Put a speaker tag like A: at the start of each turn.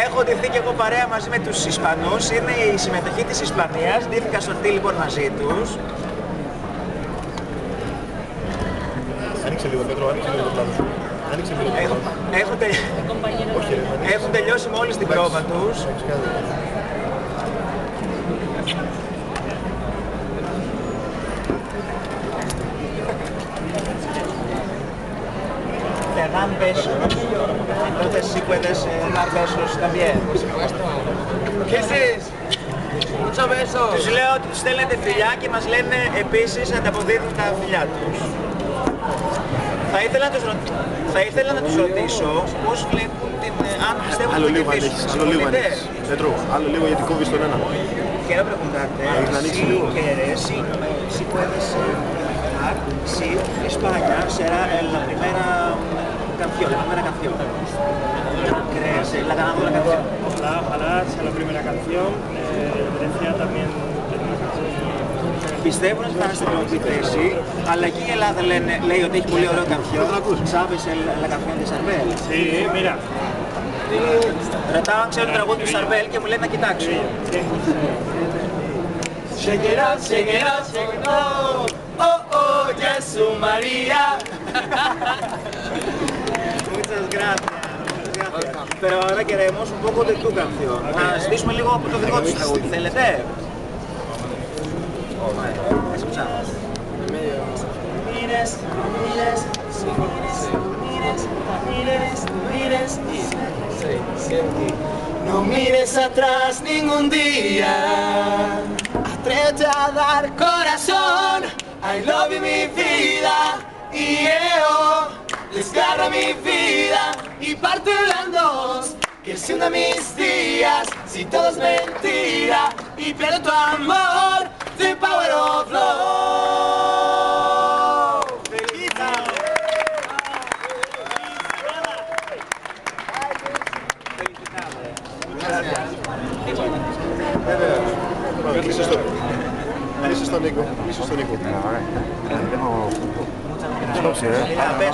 A: Έχω ντυθεί και εγώ παρέα μαζί με τους Ισπανούς. Είναι η συμμετοχή της Ισπανίας. Ντύθηκα σορτί λοιπόν μαζί τους.
B: Άνοιξε λίγο, Πέτρο, άνοιξε λίγο το πλάτο σου. Άνοιξε λίγο το πλάτο σου.
A: Έχουν τελειώσει μόλις την πρόβα τους. Dan besos. Entonces si puedes dar besos también. Por supuesto.
C: Kisses. Muchos besos.
A: Τους λέω ότι τους στέλνετε φιλιά και μας λένε επίσης να ανταποδίδουν τα φιλιά τους. Θα ήθελα να τους ρωτήσω πώς βλέπουν την... αν πιστεύουν ότι θα κερδίσουν.
B: Άλλο λίγο ανοίξεις. Πέτρο, άλλο λίγο γιατί κόβεις τον έναν.
A: Quiero preguntarte si quieres, si puedes imaginar si España será la primera canción. ¿Crees la ganadora canción?
D: Ojalá sea la primera canción. Grecia también tiene una canción.
A: Πιστεύω να φτάσει στην πρώτη θέση, αλλά εκεί η Ελλάδα λέει ότι έχει πολύ ωραίο κανción. Sabes la canción de Sarbel?
D: Sí, mira.
A: Ρωτάω αν ξέρω το τραγούδι του Sarbel και μου λέει να κοιτάξω.
C: Shake it up, shake it up, shake it up. Oh, oh, Jesús María.
A: Muchas gracias. Pero ahora queremos un poco de tu canción. Να ζητήσουμε λίγο από το δικό τους τραγούδι. Θέλετε? Escuchamos.
C: Mires, mires, mires, mires, mires, no mires atrás ningún día. Atrévete a dar corazón. I love you, mi vida. Y yo desgarra mi vida y parte en dos. Que se hunda mis días si todo es mentira y pierdo tu amor. The power of love.
B: Κλείσε στον Νίκο.
A: Muchas gracias.